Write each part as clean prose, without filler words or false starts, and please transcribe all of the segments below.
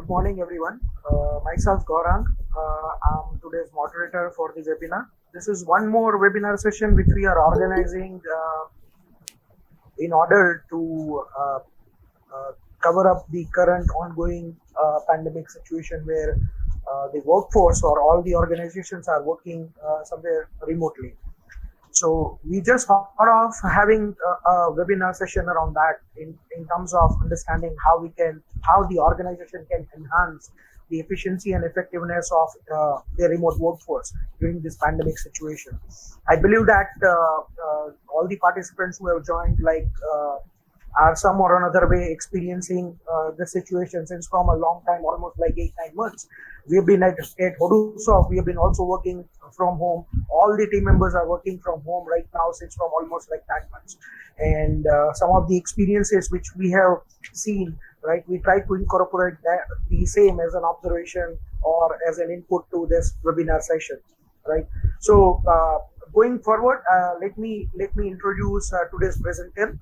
good morning, everyone. Myself, Gaurang. I'm today's moderator for the webinar. This is one more webinar session which we are organizing in order to cover up the current ongoing pandemic situation where the workforce or all the organizations are working somewhere remotely. So we just thought of having a webinar session around that in terms of understanding how the organization can enhance the efficiency and effectiveness of their remote workforce during this pandemic situation. I believe that all the participants who have joined, are some or another way experiencing the situation since from a long time, almost like 8 9 months. We've been at Hodusoft, we have been also working from home. All the team members are working from home right now since from almost like 9 months. And some of the experiences which we have seen, right, we try to incorporate the same as an observation or as an input to this webinar session, right? So going forward, let me introduce today's presenter.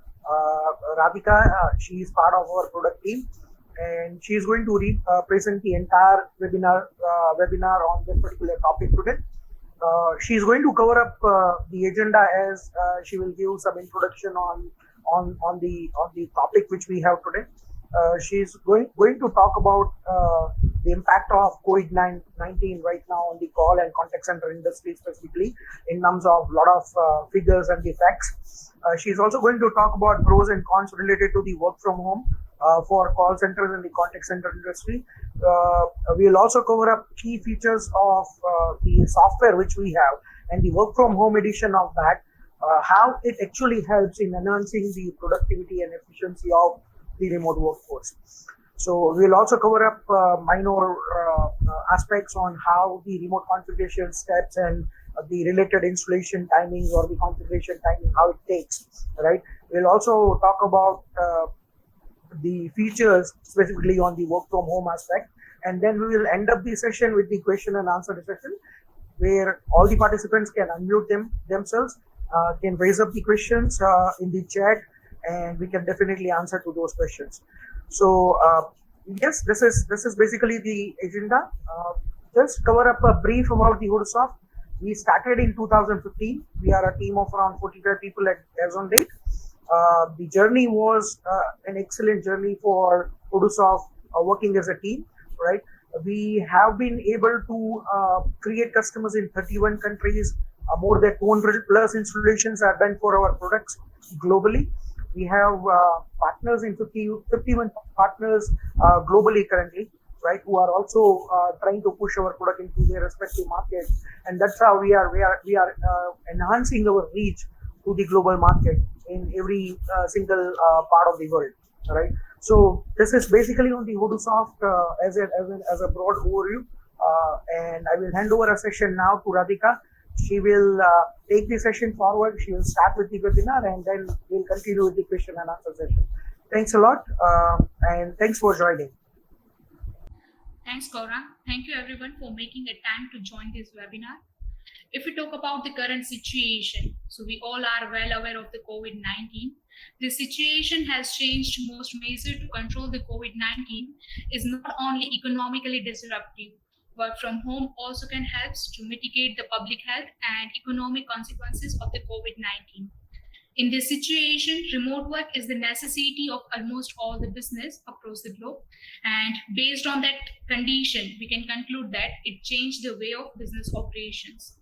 Radhika, she is part of our product team, and she is going to present the entire webinar on this particular topic today. She is going to cover up the agenda as she will give some introduction on the topic which we have today. She is going to talk about the impact of COVID-19 right now on the call and contact center industry specifically in terms of a lot of figures and the facts. She is also going to talk about pros and cons related to the work from home for call centers and the contact center industry. We will also cover up key features of the software which we have and the work from home edition of that, how it actually helps in enhancing the productivity and efficiency of the remote workforce. So we'll also cover up minor aspects on how the remote configuration steps and the related installation timings or the configuration timing, how it takes, right? We'll also talk about the features specifically on the work from home aspect, and then we will end up the session with the question and answer session where all the participants can unmute themselves, can raise up the questions in the chat, and we can definitely answer to those questions. So yes, this is basically the agenda. Just cover up a brief about the Hodusoft. We started in 2015. We are a team of around 45 people as on date. The journey was an excellent journey for Hodusoft working as a team, right? We have been able to create customers in 31 countries. More than 200 plus installations are done for our products globally. We have partners in 51 partners globally currently, right, who are also trying to push our product into their respective markets, and that's how we are enhancing our reach to the global market in every single part of the world, right? So this is basically on the Hodusoft as a broad overview, and I will hand over a session now to Radhika. She will take the session forward. She will start with the webinar, and then we'll continue with the question and answer session. Thanks a lot, and thanks for joining. Thanks, Gaurang. Thank you everyone for making a time to join this webinar. If we talk about the current situation, so we all are well aware of the COVID-19. The situation has changed. Most measures to control the COVID-19 is not only economically disruptive. Work from home also can help to mitigate the public health and economic consequences of the COVID-19. In this situation, remote work is the necessity of almost all the business across the globe. And based on that condition, we can conclude that it changed the way of business operations.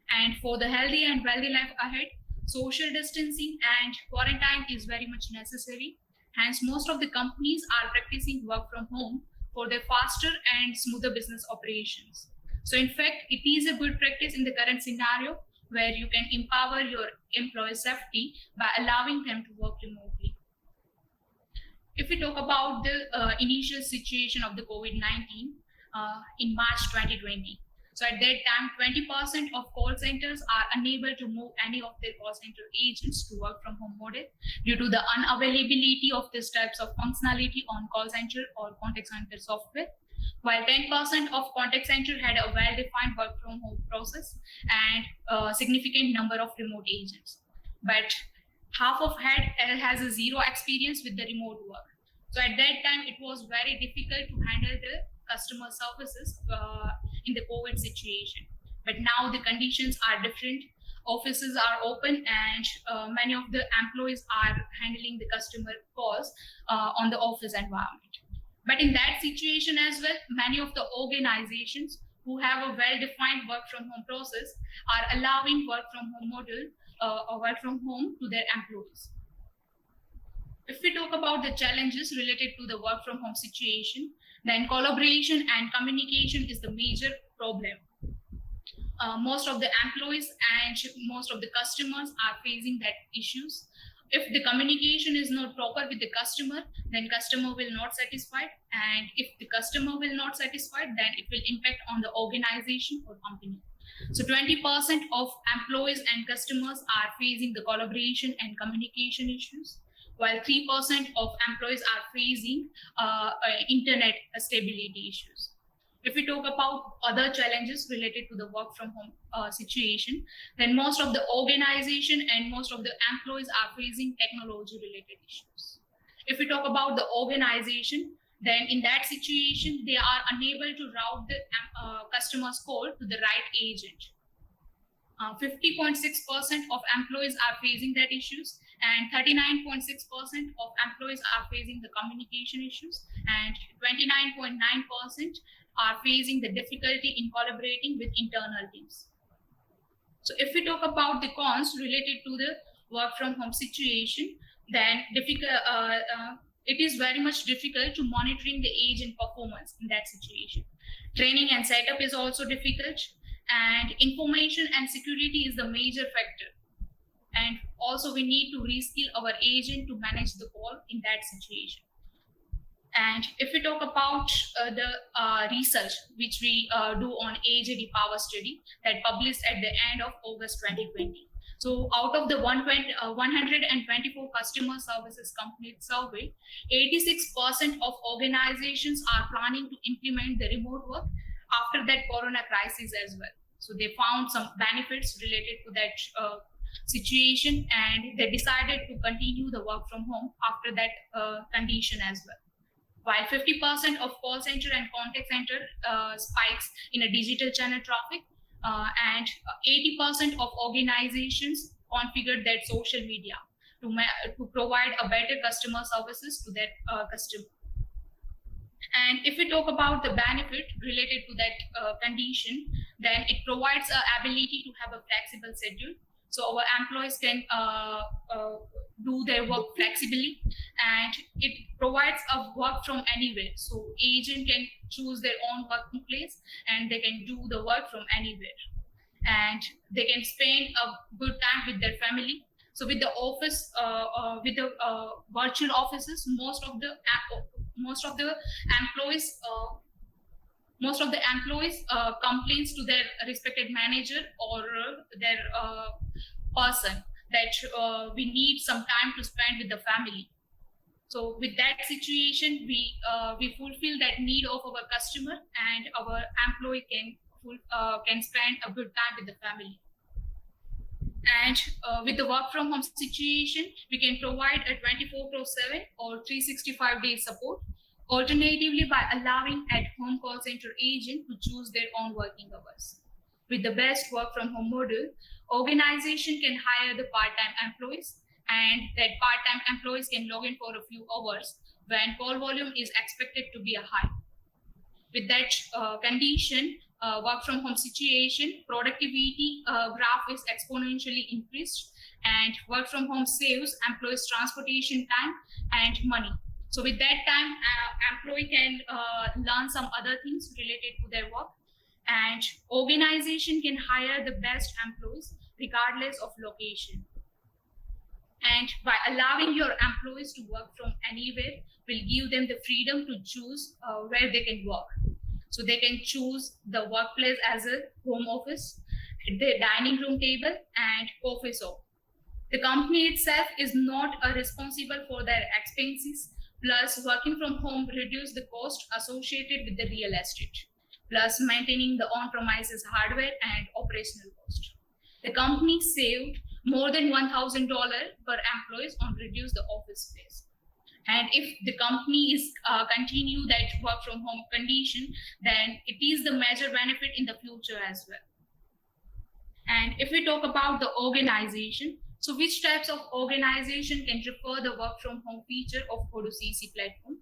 And for the healthy and wealthy life ahead, social distancing and quarantine is very much necessary. Hence, most of the companies are practicing work from home for their faster and smoother business operations. So in fact, it is a good practice in the current scenario where you can empower your employee safety by allowing them to work remotely. If we talk about the initial situation of the COVID-19 in March 2020, so at that time, 20% of call centers are unable to move any of their call center agents to work from home model due to the unavailability of these types of functionality on call center or contact center software. While 10% of contact center had a well-defined work from home process and a significant number of remote agents. But half of has a zero experience with the remote work. So at that time, it was very difficult to handle the customer services in the COVID situation. But now the conditions are different. Offices are open, and many of the employees are handling the customer calls on the office environment. But in that situation as well, many of the organizations who have a well-defined work from home process are allowing work from home model or work from home to their employees. If we talk about the challenges related to the work from home situation, then collaboration and communication is the major problem. Most of the employees and most of the customers are facing that issues. If the communication is not proper with the customer, then customer will not satisfied, and if the customer will not satisfied, then it will impact on the organization or company. So 20% of employees and customers are facing the collaboration and communication issues, while 3% of employees are facing internet stability issues. If we talk about other challenges related to the work from home situation, then most of the organization and most of the employees are facing technology related issues. If we talk about the organization, then in that situation, they are unable to route the customer's call to the right agent. 50.6% of employees are facing that issues, and 39.6% of employees are facing the communication issues, and 29.9% are facing the difficulty in collaborating with internal teams. So if we talk about the cons related to the work from home situation, then it is very much difficult to monitoring the agent performance in that situation. Training and setup is also difficult, and information and security is the major factor. And also we need to reskill our agent to manage the call in that situation. And if we talk about the research which we do on AJD Power Study that published at the end of August 2020. So out of the 124 customer services company survey, 86% of organizations are planning to implement the remote work after that corona crisis as well. So they found some benefits related to that situation, and they decided to continue the work from home after that condition as well. While 50% of call center and contact center spikes in a digital channel traffic, and 80% of organizations configured their social media to provide a better customer services to their customer. And if we talk about the benefit related to that condition, then it provides an ability to have a flexible schedule. So our employees can do their work flexibly, and it provides a work from anywhere. So agent can choose their own working place, and they can do the work from anywhere. And they can spend a good time with their family. So with the office, with the virtual offices, most of the employees complains to their respected manager or their person that we need some time to spend with the family. So with that situation, we fulfill that need of our customer, and our employee can spend a good time with the family. And with the work from home situation, we can provide a 24/7 or 365 days support. Alternatively, by allowing at-home call center agent to choose their own working hours. With the best work from home model, organization can hire the part-time employees, and that part-time employees can log in for a few hours when call volume is expected to be a high. With that condition, work from home situation, productivity graph is exponentially increased, and work from home saves employees transportation time and money. So with that time, employee can learn some other things related to their work, and organization can hire the best employees regardless of location. And by allowing your employees to work from anywhere will give them the freedom to choose where they can work. So they can choose the workplace as a home office, the dining room table, and coffee shop. The company itself is not responsible for their expenses. Plus, working from home reduce the cost associated with the real estate, plus maintaining the on-premises hardware and operational cost. The company saved more than $1,000 per employees on reduce the office space. And if the company is continue that work from home condition, then it is the major benefit in the future as well. And if we talk about the organization, so which types of organization can refer the work from home feature of Odoo CC platform?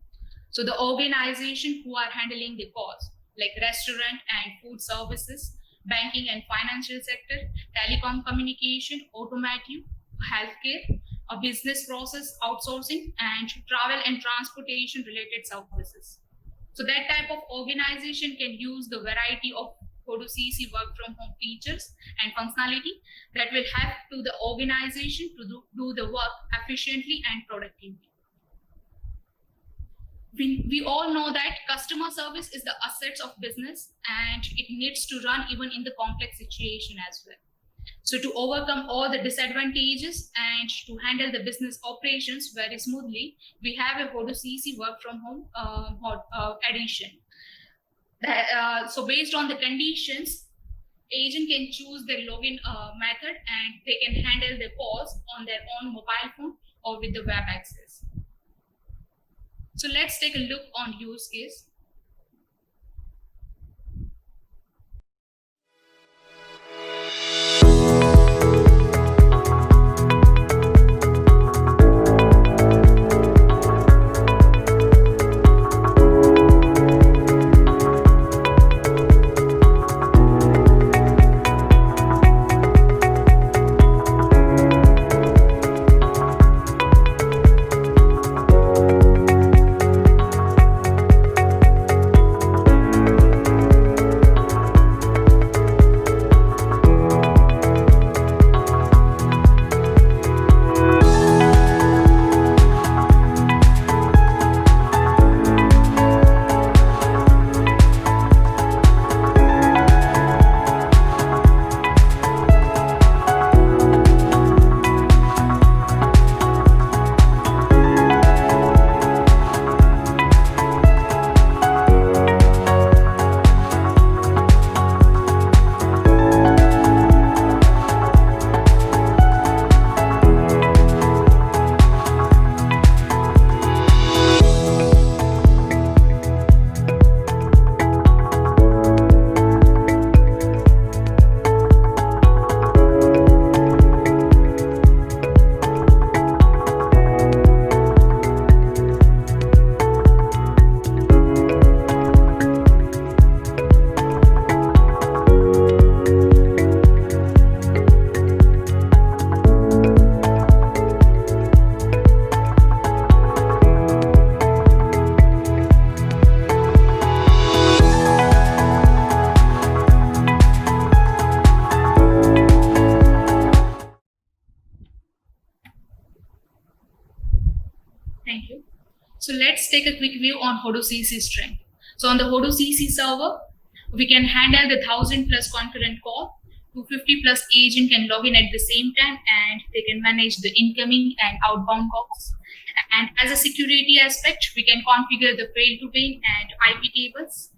So the organization who are handling the costs like restaurant and food services, banking and financial sector, telecom communication, automotive, healthcare, a business process outsourcing, and travel and transportation related services. So that type of organization can use the variety of Odoo CC work from home features and functionality that will help to the organization to do the work efficiently and productively. We all know that customer service is the assets of business and it needs to run even in the complex situation as well. So to overcome all the disadvantages and to handle the business operations very smoothly, we have a Odoo CC work from home edition. So based on the conditions, agent can choose their login method and they can handle the calls on their own mobile phone or with the web access. So let's take a look on use case. Thank you. So let's take a quick view on Odoo CC strength. So on the Odoo CC server, we can handle the 1,000 plus concurrent call. 250 plus agent can log in at the same time and they can manage the incoming and outbound calls. And as a security aspect, we can configure the fail to ping and IP tables.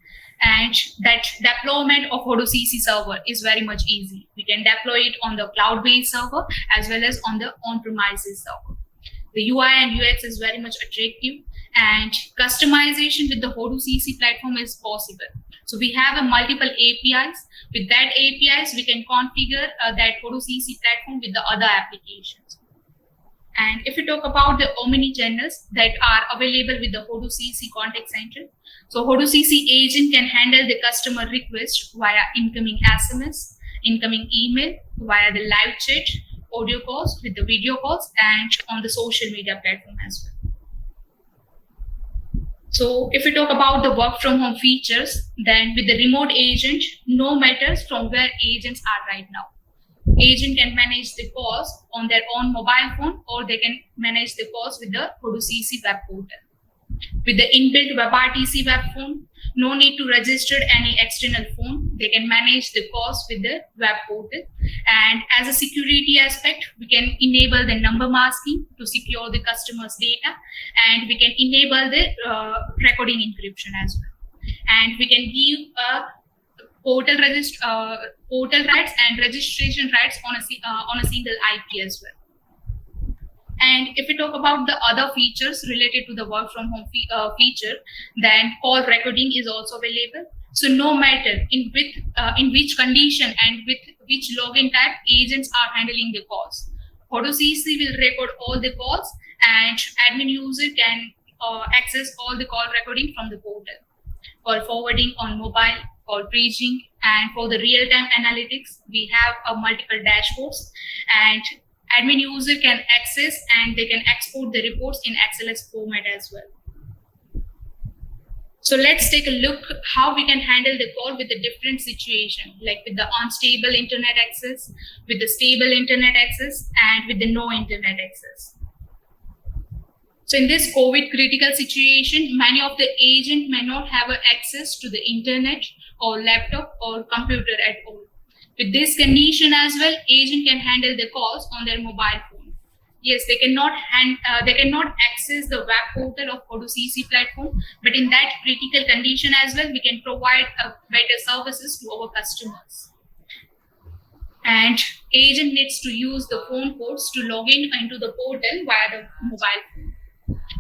And that deployment of Odoo CC server is very much easy. We can deploy it on the cloud-based server as well as on the on-premises server. The UI and UX is very much attractive and customization with the Odoo CC platform is possible. So we have a multiple APIs. With that APIs, we can configure that Odoo CC platform with the other applications. And if we talk about the omni channels that are available with the Odoo CC contact center, so Odoo CC agent can handle the customer request via incoming SMS, incoming email, via the live chat, audio calls with the video calls, and on the social media platform as well. So if we talk about the work from home features, then with the remote agent, no matters from where agents are right now. Agent can manage the calls on their own mobile phone or they can manage the calls with the Odoo CC web portal. With the inbuilt WebRTC web phone, no need to register any external phone. They can manage the calls with the web portal. And as a security aspect, we can enable the number masking to secure the customer's data, and we can enable the recording encryption as well. And we can give portal rights and registration rights on a single IP as well. And if we talk about the other features related to the work from home feature, then call recording is also available. So no matter in which condition and with which login type agents are handling the calls, AutoCC will record all the calls, and admin user can access all the call recording from the portal. For forwarding on mobile, call paging, and for the real-time analytics, we have multiple dashboards, and admin user can access and they can export the reports in XLS format as well. So let's take a look how we can handle the call with the different situation, like with the unstable internet access, with the stable internet access, and with the no internet access. So in this COVID critical situation, many of the agents may not have access to the internet or laptop or computer at all. With this condition as well, agent can handle the calls on their mobile phone. Yes, they cannot access the web portal of AutoCC platform, but in that critical condition as well, we can provide better services to our customers. And agent needs to use the phone codes to log in into the portal via the mobile phone.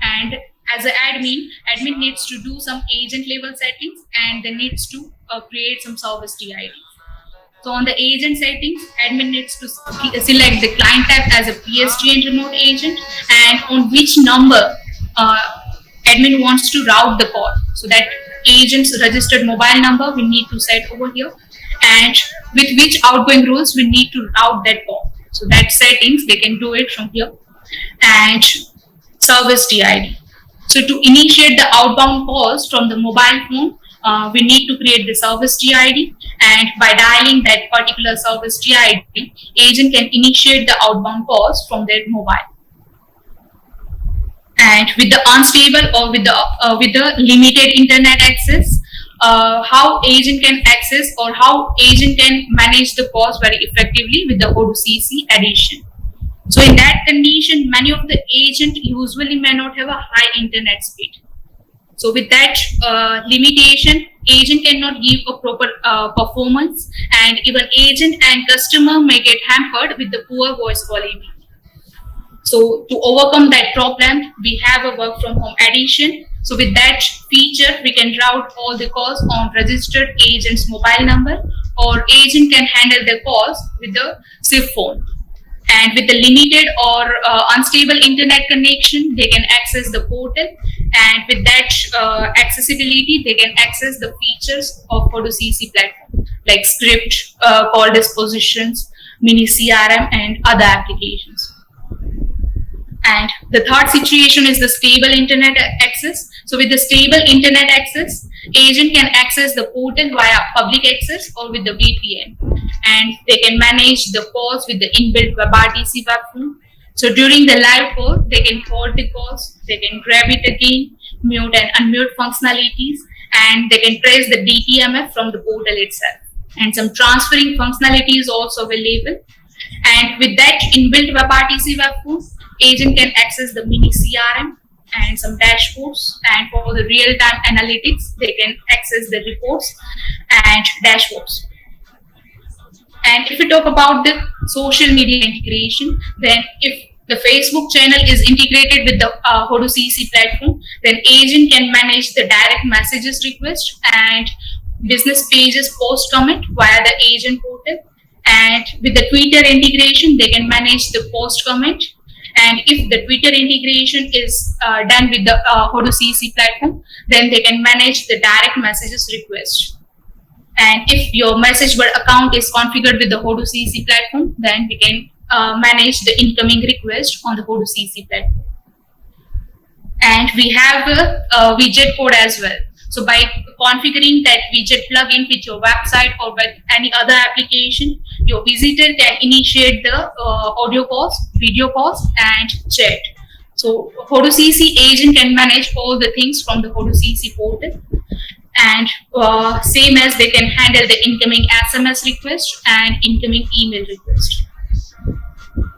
And as an admin needs to do some agent level settings, and they needs to create some service DID. So on the agent settings, admin needs to select the client type as a PSG and remote agent, and on which number admin wants to route the call. So that agent's registered mobile number we need to set over here, and with which outgoing rules we need to route that call. So that settings they can do it from here. And service DID. So to initiate the outbound calls from the mobile phone, we need to create the service DID, and by dialing that particular service DID, agent can initiate the outbound calls from their mobile. And with the unstable or with the limited internet access, how agent can access or how agent can manage the calls very effectively with the AutoCC addition. So in that condition, many of the agent usually may not have a high internet speed. So with that limitation, agent cannot give a proper performance, and even agent and customer may get hampered with the poor voice quality. So to overcome that problem, we have a work from home addition. So with that feature, we can route all the calls on registered agent's mobile number, or agent can handle the calls with the SIP phone. And with the limited or unstable internet connection, they can access the portal, and with that accessibility, they can access the features of AutoCC platform like script, call dispositions, mini CRM, and other applications. And the third situation is the stable internet access. So with the stable internet access, agent can access the portal via public access or with the VPN, and they can manage the calls with the inbuilt WebRTC platform. So during the live call, they can call the calls, they can grab it again, mute and unmute functionalities, and they can trace the DTMF from the portal itself. And some transferring functionality is also available. And with that inbuilt WebRTC platform, agent can access the mini CRM and some dashboards, and for the real-time analytics, they can access the reports and dashboards. And if we talk about the social media integration, then if the Facebook channel is integrated with the AutoCC platform, then agent can manage the direct messages request and business pages post comment via the agent portal. And with the Twitter integration, they can manage the post comment. And if the Twitter integration is done with the AutoCC platform, then they can manage the direct messages request. And if your messageboard account is configured with the AutoCC platform, then we can manage the incoming request on the AutoCC platform. And we have a widget code as well. So by configuring that widget plugin with your website or with any other application, your visitor can initiate the audio calls, video calls, and chat. So AutoCC agent can manage all the things from the AutoCC portal. And same as they can handle the incoming SMS request and incoming email request.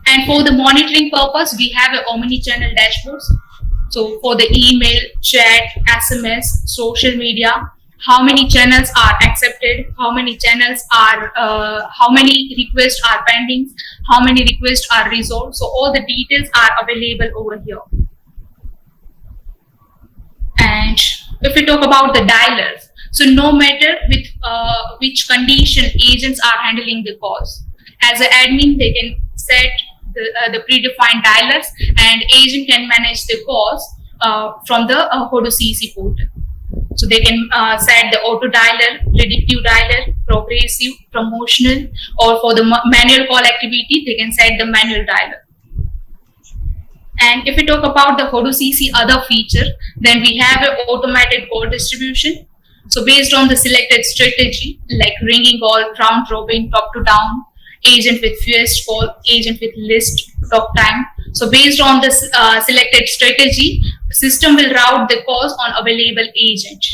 And for the monitoring purpose, we have a omni-channel dashboards. So for the email, chat, SMS, social media, how many channels are accepted, how many channels are, how many requests are pending, how many requests are resolved. So all the details are available over here. And if we talk about the dialers, so no matter with which condition agents are handling the calls, as an admin, they can set the predefined dialers, and agent can manage the calls from the Hodoo CC portal. So they can set the auto dialer, predictive dialer, progressive, promotional, or for the manual call activity, they can set the manual dialer. And if we talk about the Hodoo CC other feature, then we have an automated call distribution. So based on the selected strategy, like ringing call, round robin, top to down, agent with fewest call, agent with least talk time. So based on this selected strategy, system will route the calls on available agent.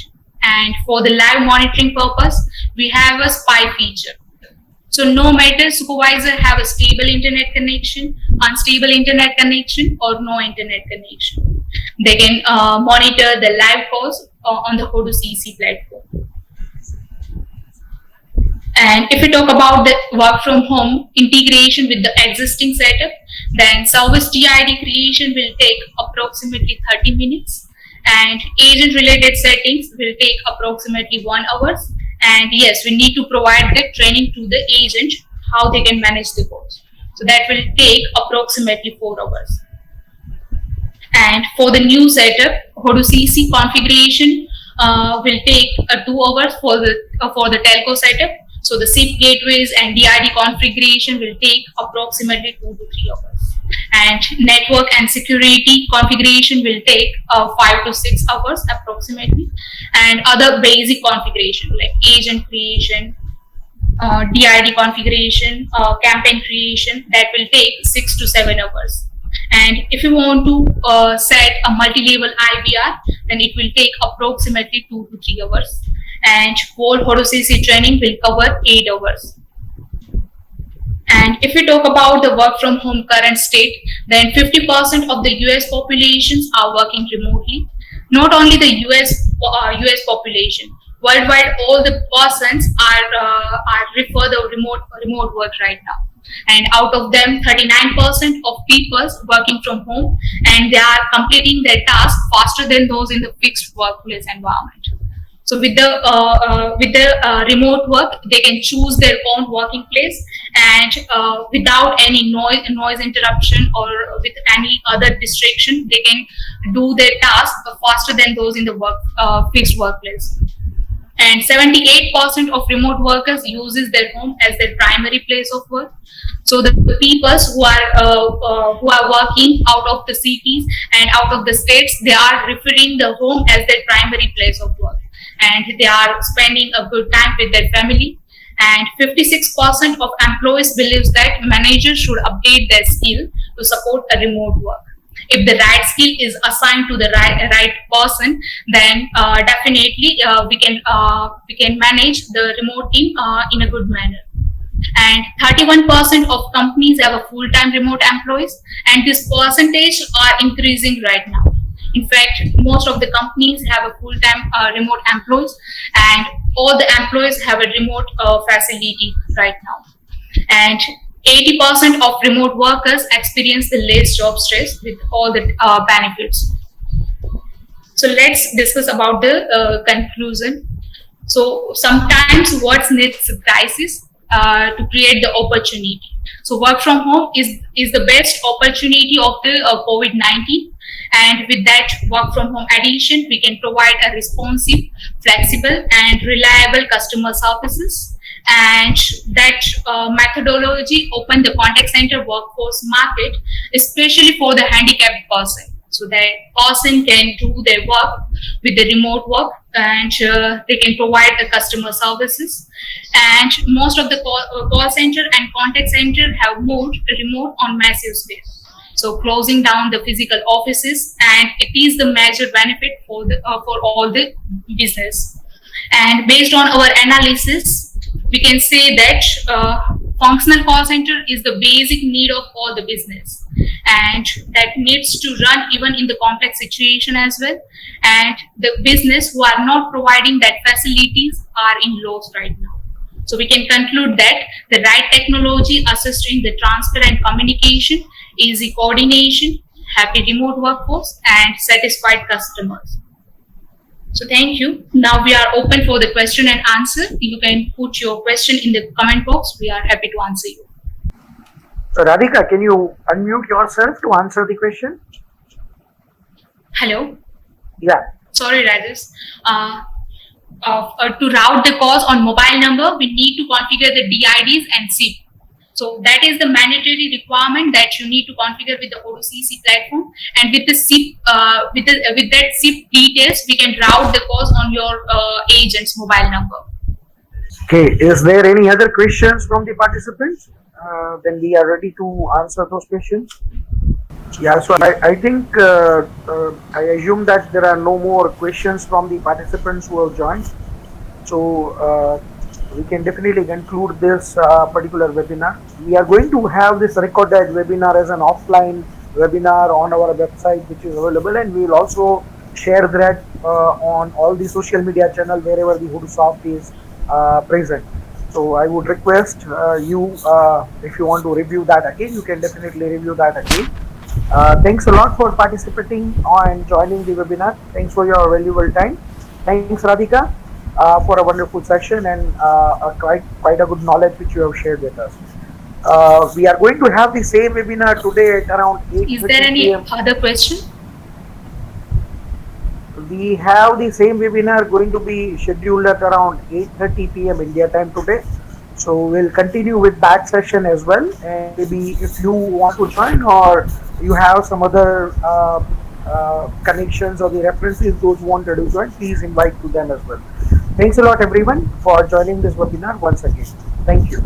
And for the live monitoring purpose, we have a spy feature. So no matter supervisor have a stable internet connection, unstable internet connection, or no internet connection, they can monitor the live calls on the Hodoo CC platform. And if we talk about the work from home integration with the existing setup, then service TID creation will take approximately 30 minutes, and agent related settings will take approximately 1 hour. And yes, we need to provide the training to the agent how they can manage the calls. So that will take approximately 4 hours. And for the new setup, Hodoo CC configuration will take 2 hours for the telco setup. So the SIP gateways and DID configuration will take approximately 2 to 3 hours. And network and security configuration will take 5 to 6 hours approximately. And other basic configuration like agent creation, DID configuration, campaign creation, that will take 6 to 7 hours. And if you want to set a multi-level IVR, then it will take approximately 2 to 3 hours. And whole Hodoo CC training will cover 8 hours. And if we talk about the work from home current state, then 50% of the US populations are working remotely. Not only the US population, worldwide all the persons are refer the remote work right now. And out of them, 39% of people working from home, and they are completing their tasks faster than those in the fixed workplace environment. So with the remote work, they can choose their own working place, and without any noise interruption or with any other distraction, they can do their task faster than those in the fixed workplace. And 78% of remote workers uses their home as their primary place of work. So the people who are working out of the cities and out of the states, they are referring the home as their primary place of work, and they are spending a good time with their family. And 56% of employees believes that managers should update their skill to support a remote work. If the right skill is assigned to the right person, then definitely we can manage the remote team in a good manner. And 31% of companies have a full-time remote employees, and this percentage are increasing right now. In fact, most of the companies have a full-time remote employees, and all the employees have a remote facility right now. And 80% of remote workers experience the less job stress with all the benefits. So let's discuss about the conclusion. So sometimes what needs a crisis to create the opportunity. So work from home is the best opportunity of the COVID-19. And with that work from home addition, we can provide a responsive, flexible, and reliable customer services. And that methodology opened the contact center workforce market, especially for the handicapped person. So that person can do their work with the remote work, and they can provide the customer services. And most of the call center and contact center have moved remote on massive scale. So closing down the physical offices, and it is the major benefit for all the business. And based on our analysis, we can say that functional call center is the basic need of all the business. and that needs to run even in the complex situation as well. And the business who are not providing that facilities are in loss right now. So we can conclude that the right technology assisting the transparent communication, easy coordination, happy remote workforce, and satisfied customers. So thank you. Now we are open for the question and answer. You can put your question in the comment box. We are happy to answer you. So Radhika, can you unmute yourself to answer the question? Hello. Yeah. Sorry, Rajesh. To route the calls on mobile number, we need to configure the DIDs and SIP. So that is the mandatory requirement that you need to configure with the Odoo CC platform. And with the SIP, with that SIP details, we can route the calls on your agent's mobile number. Okay. Is there any other questions from the participants? Then we are ready to answer those questions. Yeah, so I think I assume that there are no more questions from the participants who have joined. So we can definitely conclude this particular webinar. We are going to have this recorded webinar as an offline webinar on our website, which is available, and we will also share that on all the social media channel wherever the Hoodoosoft is present. So I would request you, if you want to review that again, you can definitely review that again. Thanks a lot for participating and joining the webinar. Thanks for your valuable time. Thanks, Radhika, for a wonderful session and quite a good knowledge which you have shared with us. We are going to have the same webinar today at around 8:30 Is there any p.m. other question? We have the same webinar going to be scheduled at around 8:30 p.m. India time today. So we'll continue with that session as well. And maybe if you want to join or you have some other connections or the references those who wanted to join, please invite to them as well. Thanks a lot everyone for joining this webinar once again. Thank you.